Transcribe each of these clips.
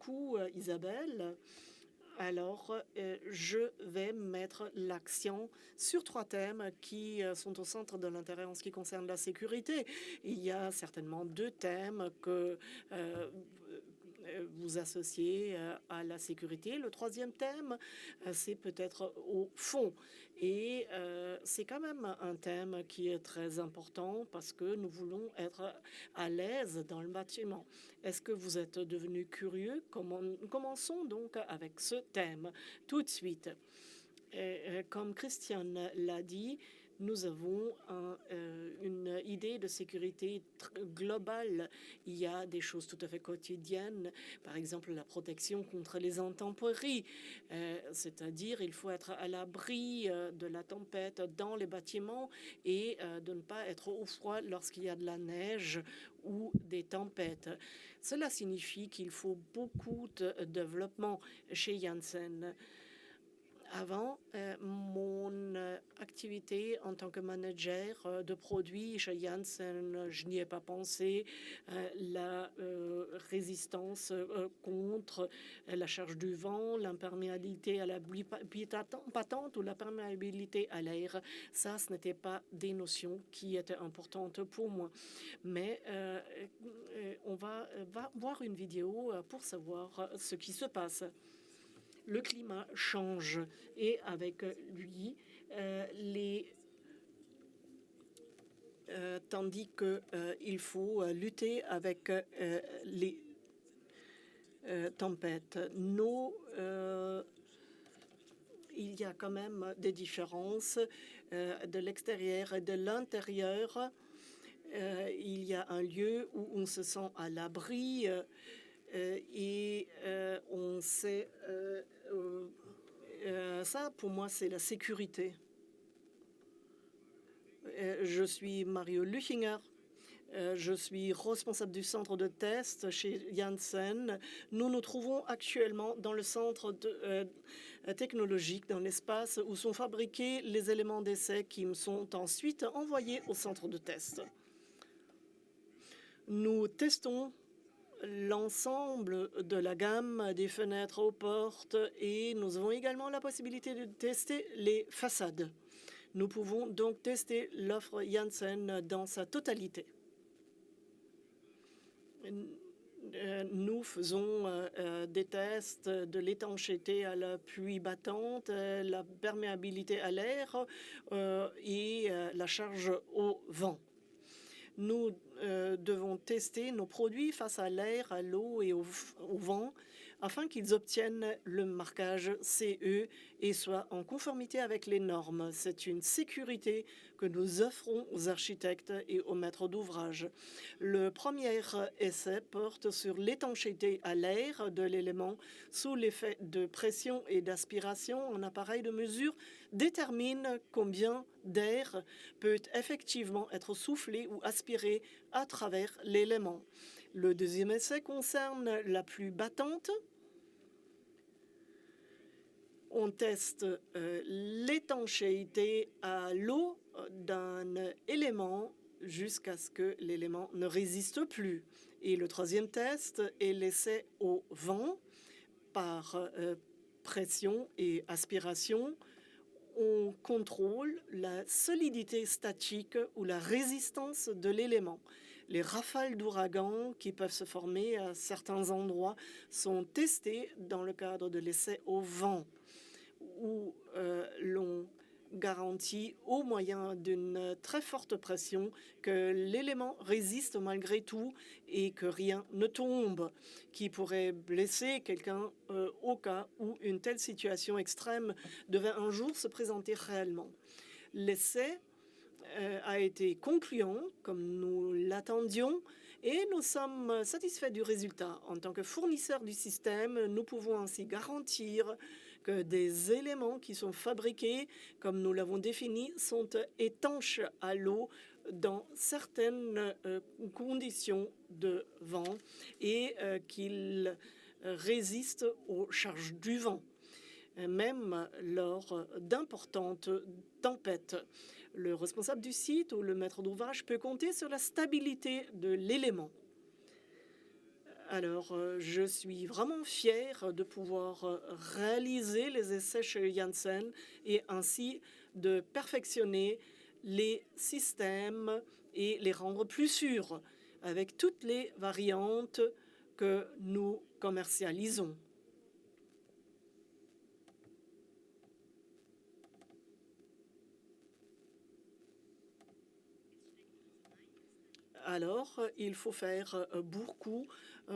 beaucoup, Isabelle. Alors, je vais mettre l'accent sur 3 thèmes qui sont au centre de l'intérêt en ce qui concerne la sécurité. Il y a certainement 2 thèmes que vous associez à la sécurité. Le 3e thème, c'est peut-être au fond. Et c'est quand même un thème qui est très important parce que nous voulons être à l'aise dans le bâtiment. Est-ce que vous êtes devenus curieux? Commençons donc avec ce thème tout de suite. Comme Christiane l'a dit, nous avons une idée de sécurité globale. Il y a des choses tout à fait quotidiennes, par exemple la protection contre les intempéries, c'est-à-dire il faut être à l'abri de la tempête dans les bâtiments et de ne pas être au froid lorsqu'il y a de la neige ou des tempêtes. Cela signifie qu'il faut beaucoup de développement chez Janssen. Avant mon activité en tant que manager de produits chez Janssen, je n'y ai pas pensé. La résistance contre la charge du vent, l'imperméabilité à la pluie patente ou la perméabilité à l'air, ça, ce n'était pas des notions qui étaient importantes pour moi. Mais on va voir une vidéo pour savoir ce qui se passe. Le climat change et avec lui, tandis qu'il faut lutter avec les tempêtes. Il y a quand même des différences de l'extérieur et de l'intérieur. Il y a un lieu où on se sent à l'abri. Et on sait, ça pour moi c'est la sécurité. Je suis Mario Luchinger. Je suis responsable du centre de test chez Janssen. Nous nous trouvons actuellement dans le centre technologique, dans l'espace où sont fabriqués les éléments d'essai qui me sont ensuite envoyés au centre de test. Nous testons l'ensemble de la gamme des fenêtres aux portes et nous avons également la possibilité de tester les façades. Nous pouvons donc tester l'offre Janssen dans sa totalité. Nous faisons des tests de l'étanchéité à la pluie battante, la perméabilité à l'air et la charge au vent. Nous devons tester nos produits face à l'air, à l'eau et au vent afin qu'ils obtiennent le marquage CE et soient en conformité avec les normes. C'est une sécurité que nous offrons aux architectes et aux maîtres d'ouvrage. Le premier essai porte sur l'étanchéité à l'air de l'élément sous l'effet de pression et d'aspiration. Un appareil de mesure détermine combien d'air peut effectivement être soufflé ou aspiré à travers l'élément. Le deuxième essai concerne la pluie battante. On teste l'étanchéité à l'eau d'un élément jusqu'à ce que l'élément ne résiste plus. Et le troisième test est l'essai au vent par pression et aspiration. On contrôle la solidité statique ou la résistance de l'élément. Les rafales d'ouragan qui peuvent se former à certains endroits sont testées dans le cadre de l'essai au vent, où l'on garantit au moyen d'une très forte pression que l'élément résiste malgré tout et que rien ne tombe, qui pourrait blesser quelqu'un au cas où une telle situation extrême devait un jour se présenter réellement. L'essai a été concluant, comme nous l'attendions, et nous sommes satisfaits du résultat. En tant que fournisseur du système, nous pouvons ainsi garantir que des éléments qui sont fabriqués, comme nous l'avons défini, sont étanches à l'eau dans certaines conditions de vent et qu'ils résistent aux charges du vent, même lors d'importantes tempêtes. Le responsable du site ou le maître d'ouvrage peut compter sur la stabilité de l'élément. Alors, je suis vraiment fière de pouvoir réaliser les essais chez Janssen et ainsi de perfectionner les systèmes et les rendre plus sûrs avec toutes les variantes que nous commercialisons. Alors, il faut faire beaucoup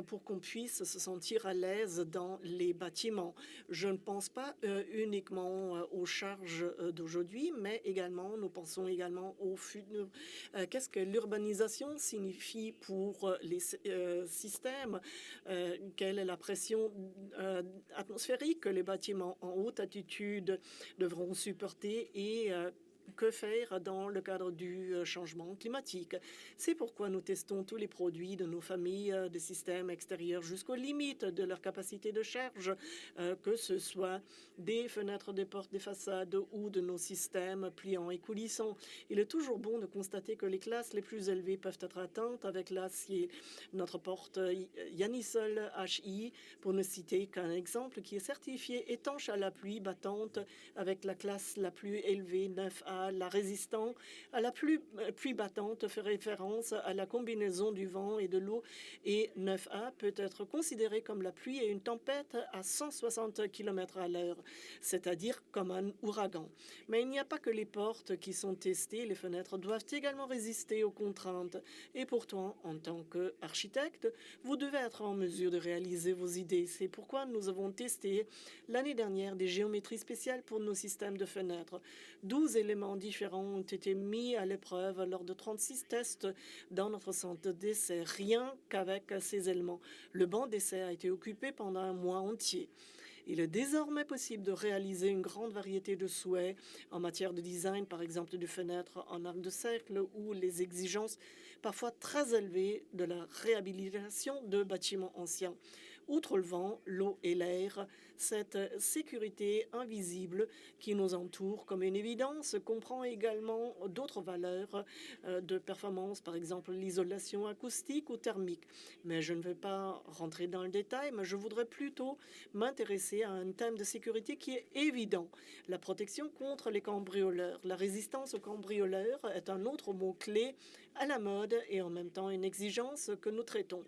pour qu'on puisse se sentir à l'aise dans les bâtiments. Je ne pense pas uniquement aux charges d'aujourd'hui, mais également, nous pensons également au futur. Qu'est-ce que l'urbanisation signifie pour les systèmes? Quelle est la pression atmosphérique que les bâtiments en haute altitude devront supporter et que faire dans le cadre du changement climatique. C'est pourquoi nous testons tous les produits de nos familles de systèmes extérieurs jusqu'aux limites de leur capacité de charge, que ce soit des fenêtres, des portes, des façades ou de nos systèmes pliants et coulissants. Il est toujours bon de constater que les classes les plus élevées peuvent être atteintes avec l'acier. Notre porte Yanisol HI, pour ne citer qu'un exemple, qui est certifié étanche à la pluie battante avec la classe la plus élevée 9A. La résistance à la pluie battante fait référence à la combinaison du vent et de l'eau, et 9A peut être considéré comme la pluie et une tempête à 160 km à l'heure, c'est-à-dire comme un ouragan. Mais il n'y a pas que les portes qui sont testées, les fenêtres doivent également résister aux contraintes. Et pourtant, en tant qu'architecte, vous devez être en mesure de réaliser vos idées. C'est pourquoi nous avons testé l'année dernière des géométries spéciales pour nos systèmes de fenêtres. 12 éléments différents ont été mis à l'épreuve lors de 36 tests dans notre centre d'essai. Rien qu'avec ces éléments, le banc d'essai a été occupé pendant un mois entier. Il est désormais possible de réaliser une grande variété de souhaits en matière de design, par exemple de fenêtres en arc de cercle ou les exigences parfois très élevées de la réhabilitation de bâtiments anciens. Outre le vent, l'eau et l'air, cette sécurité invisible qui nous entoure comme une évidence comprend également d'autres valeurs de performance, par exemple l'isolation acoustique ou thermique. Mais je ne vais pas rentrer dans le détail, mais je voudrais plutôt m'intéresser à un thème de sécurité qui est évident, la protection contre les cambrioleurs. La résistance aux cambrioleurs est un autre mot-clé à la mode et en même temps une exigence que nous traitons.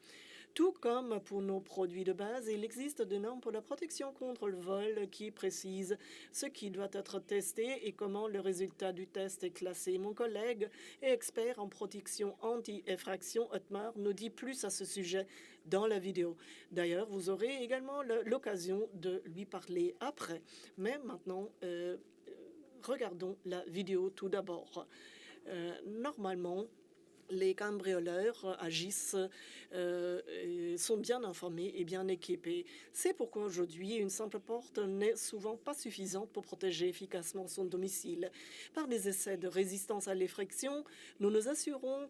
Tout comme pour nos produits de base, il existe des normes pour la protection contre le vol qui précisent ce qui doit être testé et comment le résultat du test est classé. Mon collègue et expert en protection anti-effraction, Otmar, nous dit plus à ce sujet dans la vidéo. D'ailleurs, vous aurez également l'occasion de lui parler après. Mais maintenant, regardons la vidéo tout d'abord. Normalement, les cambrioleurs agissent, sont bien informés et bien équipés. C'est pourquoi aujourd'hui, une simple porte n'est souvent pas suffisante pour protéger efficacement son domicile. Par des essais de résistance à l'effraction, nous nous assurons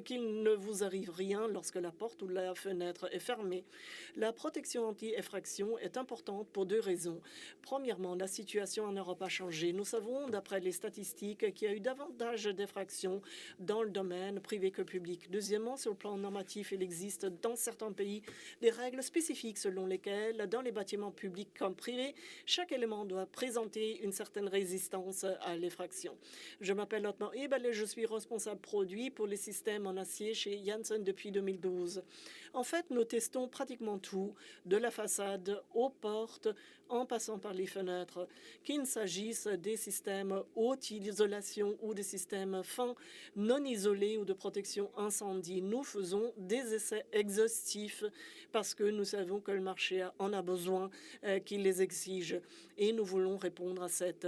qu'il ne vous arrive rien lorsque la porte ou la fenêtre est fermée. La protection anti-effraction est importante pour deux raisons. Premièrement, la situation en Europe a changé. Nous savons, d'après les statistiques, qu'il y a eu davantage d'effractions dans le domaine privé que public. Deuxièmement, sur le plan normatif, il existe dans certains pays des règles spécifiques selon lesquelles, dans les bâtiments publics comme privés, chaque élément doit présenter une certaine résistance à l'effraction. Je m'appelle Otmar Eberle, je suis responsable produit pour les systèmes en acier chez Janssen depuis 2012. En fait, nous testons pratiquement tout, de la façade aux portes, en passant par les fenêtres, qu'il s'agisse des systèmes haute isolation ou des systèmes fins non isolés ou de protection incendie. Nous faisons des essais exhaustifs parce que nous savons que le marché en a besoin, qu'il les exige, et nous voulons répondre à cette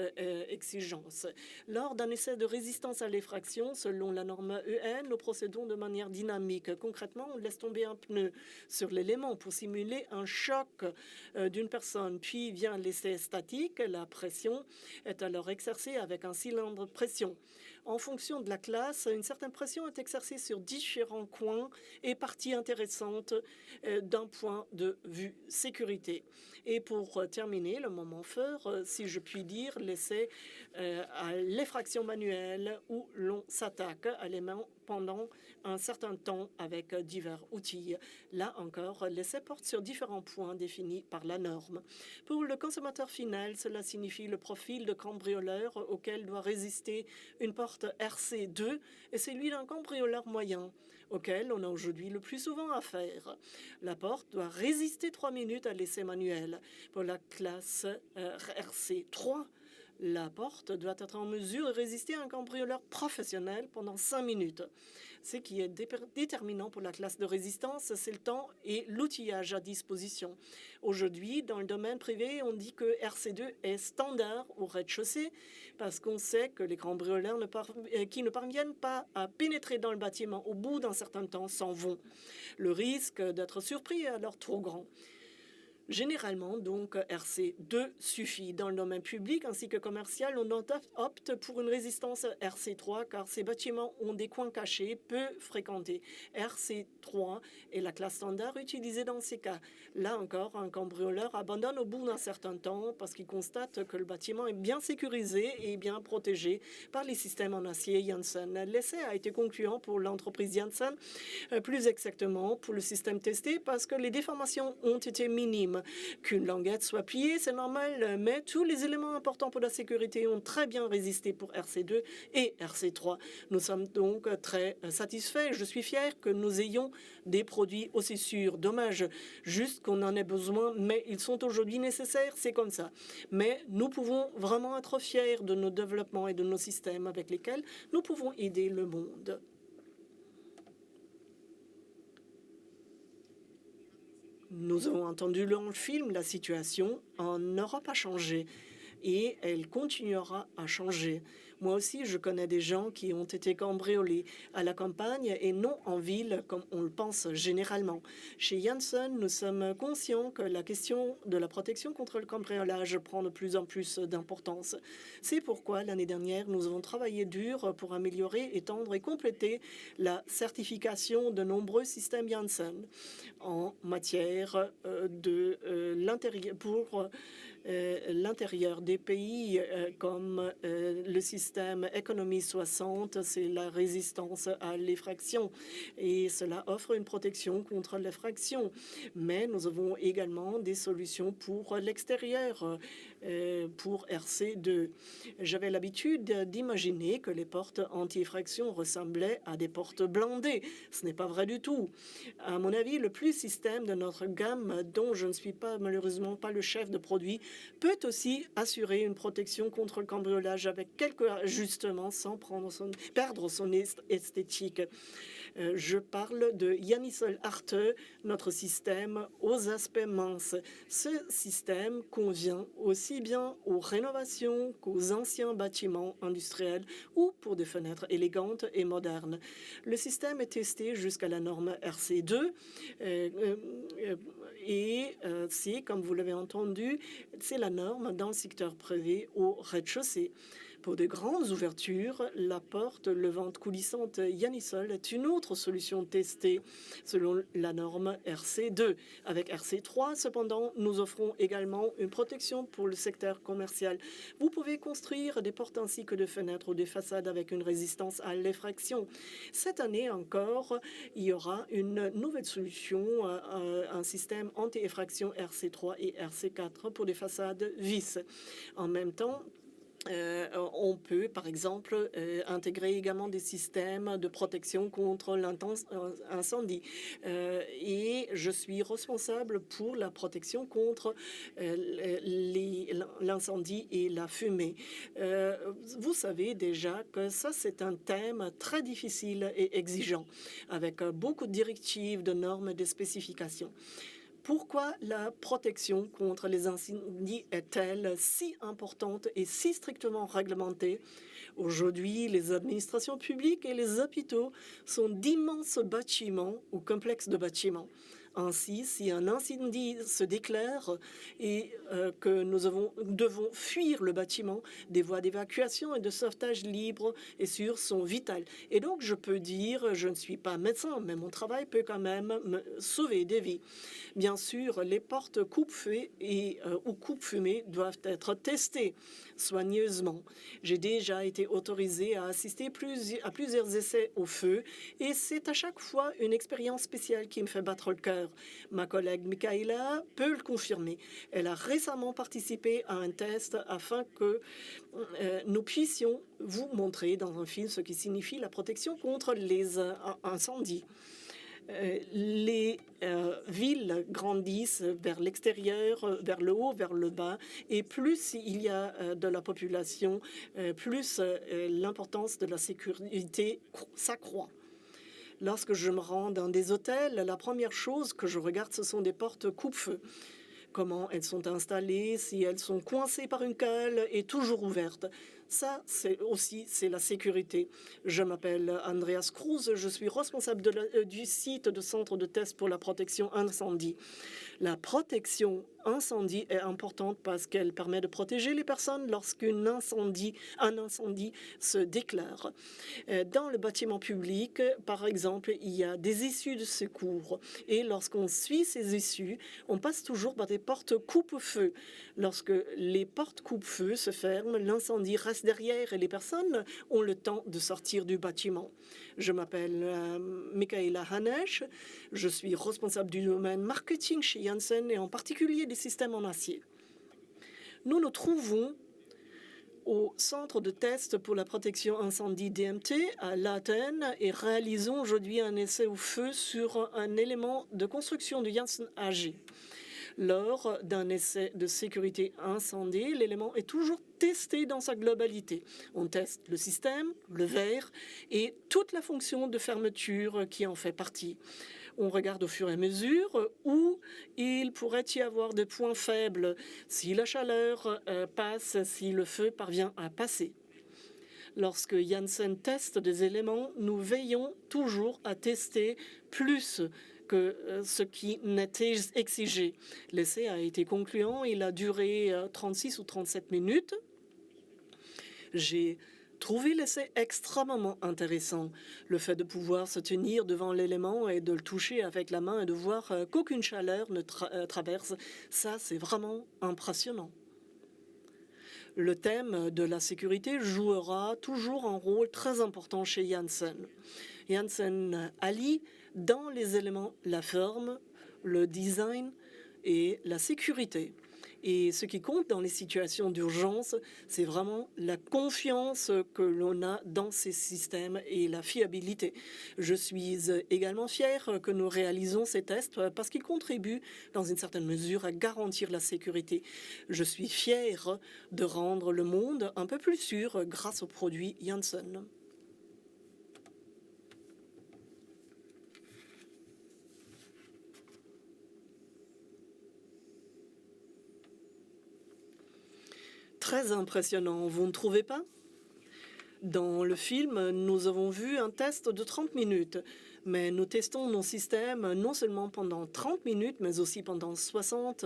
exigence. Lors d'un essai de résistance à l'effraction, selon la norme EN, nous procédons de manière dynamique. Concrètement, on laisse tomber un pneu sur l'élément pour simuler un choc d'une personne, puis vient l'essai statique. La pression est alors exercée avec un cylindre de pression. En fonction de la classe, une certaine pression est exercée sur différents coins et parties intéressantes d'un point de vue sécurité. Et pour terminer, le moment fort, si je puis dire, l'essai à l'effraction manuelle où l'on s'attaque à l'aimant pendant un certain temps avec divers outils. Là encore, l'essai porte sur différents points définis par la norme. Pour le consommateur final, cela signifie le profil de cambrioleur auquel doit résister une porte RC2 et celui d'un cambrioleur moyen auquel on a aujourd'hui le plus souvent affaire. La porte doit résister 3 minutes à l'essai manuel. Pour la classe RC3, la porte doit être en mesure de résister à un cambrioleur professionnel pendant 5 minutes. Ce qui est déterminant pour la classe de résistance, c'est le temps et l'outillage à disposition. Aujourd'hui, dans le domaine privé, on dit que RC2 est standard au rez-de-chaussée parce qu'on sait que les cambrioleurs qui ne parviennent pas à pénétrer dans le bâtiment au bout d'un certain temps s'en vont. Le risque d'être surpris est alors trop grand. Généralement, donc, RC2 suffit. Dans le domaine public ainsi que commercial, on opte pour une résistance RC3 car ces bâtiments ont des coins cachés peu fréquentés. RC3 est la classe standard utilisée dans ces cas. Là encore, un cambrioleur abandonne au bout d'un certain temps parce qu'il constate que le bâtiment est bien sécurisé et bien protégé par les systèmes en acier Janssen. L'essai a été concluant pour l'entreprise Janssen, plus exactement pour le système testé parce que les déformations ont été minimes. Qu'une languette soit pliée, c'est normal, mais tous les éléments importants pour la sécurité ont très bien résisté pour RC2 et RC3. Nous sommes donc très satisfaits. Je suis fier que nous ayons des produits aussi sûrs. Dommage juste qu'on en ait besoin, mais ils sont aujourd'hui nécessaires, c'est comme ça. Mais nous pouvons vraiment être fiers de nos développements et de nos systèmes avec lesquels nous pouvons aider le monde. Nous avons entendu dans le film, la situation en Europe a changé et elle continuera à changer. Moi aussi, je connais des gens qui ont été cambriolés à la campagne et non en ville comme on le pense généralement. Chez Janssen, nous sommes conscients que la question de la protection contre le cambriolage prend de plus en plus d'importance. C'est pourquoi l'année dernière, nous avons travaillé dur pour améliorer, étendre et compléter la certification de nombreux systèmes Janssen en matière de l'intérieur pour l'intérieur des pays comme le système économie 60, c'est la résistance à l'effraction et cela offre une protection contre l'effraction. Mais nous avons également des solutions pour l'extérieur, pour RC2. J'avais l'habitude d'imaginer que les portes anti-effraction ressemblaient à des portes blindées. Ce n'est pas vrai du tout. À mon avis, le plus système de notre gamme, dont je ne suis pas malheureusement pas le chef de produit, peut aussi assurer une protection contre le cambriolage avec quelques ajustements sans perdre son esthétique. Je parle de Janisol Arte, notre système aux aspects minces. Ce système convient aussi bien aux rénovations qu'aux anciens bâtiments industriels ou pour des fenêtres élégantes et modernes. Le système est testé jusqu'à la norme RC2 et c'est, comme vous l'avez entendu, c'est la norme dans le secteur privé au rez-de-chaussée. Pour de grandes ouvertures, la porte levante coulissante Janisol est une autre solution testée selon la norme RC2. Avec RC3, cependant, nous offrons également une protection pour le secteur commercial. Vous pouvez construire des portes ainsi que des fenêtres ou des façades avec une résistance à l'effraction. Cette année encore, il y aura une nouvelle solution, un système anti-effraction RC3 et RC4 pour des façades vis. En même temps, on peut, par exemple, intégrer également des systèmes de protection contre l'incendie. Et je suis responsable pour la protection contre l'incendie et la fumée. Vous savez déjà que ça, c'est un thème très difficile et exigeant, avec beaucoup de directives, de normes et de spécifications. Pourquoi la protection contre les incendies est-elle si importante et si strictement réglementée? Aujourd'hui, les administrations publiques et les hôpitaux sont d'immenses bâtiments ou complexes de bâtiments. Ainsi, si un incendie se déclare et que devons fuir le bâtiment, des voies d'évacuation et de sauvetage libres et sûres sont vitales. Et donc, je peux dire, je ne suis pas médecin, mais mon travail peut quand même me sauver des vies. Bien sûr, les portes coupe-feu ou coupe-fumée doivent être testées soigneusement. J'ai déjà été autorisée à assister à plusieurs essais au feu et c'est à chaque fois une expérience spéciale qui me fait battre le cœur. Ma collègue Michaela peut le confirmer. Elle a récemment participé à un test afin que nous puissions vous montrer dans un film ce qui signifie la protection contre les incendies. Les villes grandissent vers l'extérieur, vers le haut, vers le bas, et plus il y a de la population, plus l'importance de la sécurité s'accroît. Lorsque je me rends dans des hôtels, la première chose que je regarde, ce sont des portes coupe-feu. Comment elles sont installées, si elles sont coincées par une cale et toujours ouvertes. Ça, c'est la sécurité. Je m'appelle Andreas Cruz, je suis responsable du site de centre de test pour la protection incendie. La protection incendie est importante parce qu'elle permet de protéger les personnes lorsqu'un incendie se déclare. Dans le bâtiment public, par exemple, il y a des issues de secours. Et lorsqu'on suit ces issues, on passe toujours par des portes coupe-feu. Lorsque les portes coupe-feu se ferment, l'incendie reste derrière et les personnes ont le temps de sortir du bâtiment. Je m'appelle Michaela Hanesch, je suis responsable du domaine marketing chez Janssen et en particulier des systèmes en acier. Nous nous trouvons au centre de test pour la protection incendie DMT à Laten et réalisons aujourd'hui un essai au feu sur un élément de construction de Janssen AG. Lors d'un essai de sécurité incendie, l'élément est toujours testé dans sa globalité. On teste le système, le verre et toute la fonction de fermeture qui en fait partie. On regarde au fur et à mesure où il pourrait y avoir des points faibles, si la chaleur passe, si le feu parvient à passer. Lorsque Janssen teste des éléments, nous veillons toujours à tester plus que ce qui n'était exigé. L'essai a été concluant, il a duré 36 ou 37 minutes. J'ai trouvé l'essai extrêmement intéressant. Le fait de pouvoir se tenir devant l'élément et de le toucher avec la main et de voir qu'aucune chaleur ne traverse, ça c'est vraiment impressionnant. Le thème de la sécurité jouera toujours un rôle très important chez Janssen. Janssen allie dans les éléments la forme, le design et la sécurité. Et ce qui compte dans les situations d'urgence, c'est vraiment la confiance que l'on a dans ces systèmes et la fiabilité. Je suis également fière que nous réalisons ces tests parce qu'ils contribuent dans une certaine mesure à garantir la sécurité. Je suis fière de rendre le monde un peu plus sûr grâce aux produits Janssen. Très impressionnant, vous ne trouvez pas? Dans le film, nous avons vu un test de 30 minutes, mais nous testons nos systèmes non seulement pendant 30 minutes, mais aussi pendant 60,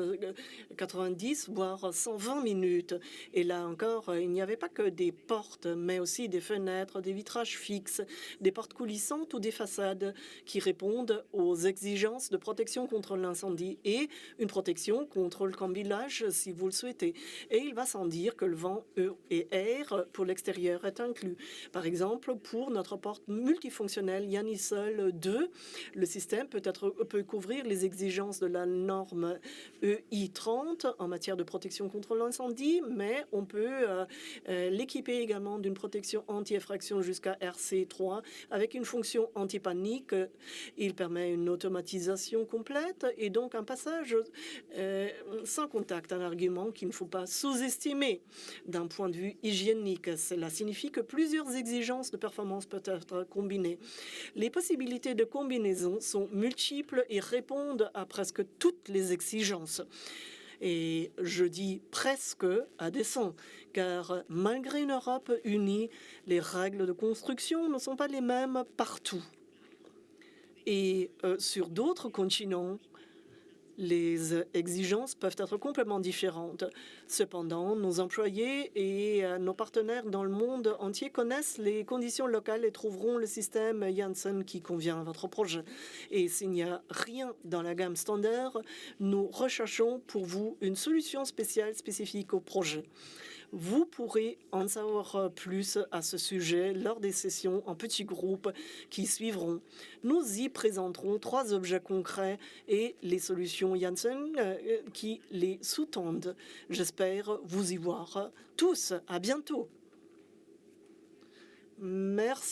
90, voire 120 minutes. Et là encore, il n'y avait pas que des portes, mais aussi des fenêtres, des vitrages fixes, des portes coulissantes ou des façades qui répondent aux exigences de protection contre l'incendie et une protection contre le cambriolage si vous le souhaitez. Et il va sans dire que le vent et air pour l'extérieur est inclus. Par exemple, pour notre porte multifonctionnelle Yanisol 2, le système peut couvrir les exigences de la norme EI30 en matière de protection contre l'incendie, mais on peut l'équiper également d'une protection anti-effraction jusqu'à RC3 avec une fonction anti-panique. Il permet une automatisation complète et donc un passage sans contact, un argument qu'il ne faut pas sous-estimer d'un point de vue hygiénique. Cela signifie que plusieurs exigences de performance peuvent être combinées. Les possibilités de combinaison sont multiples et répondent à presque toutes les exigences. Et je dis presque à dessein, car malgré une Europe unie, les règles de construction ne sont pas les mêmes partout. Et sur d'autres continents, Les exigences peuvent être complètement différentes. Cependant, nos employés et nos partenaires dans le monde entier connaissent les conditions locales et trouveront le système Janssen qui convient à votre projet. Et s'il n'y a rien dans la gamme standard, nous recherchons pour vous une solution spéciale spécifique au projet. Vous pourrez en savoir plus à ce sujet lors des sessions en petits groupes qui suivront. Nous y présenterons 3 objets concrets et les solutions Janssen qui les sous-tendent. J'espère vous y voir tous. À bientôt. Merci.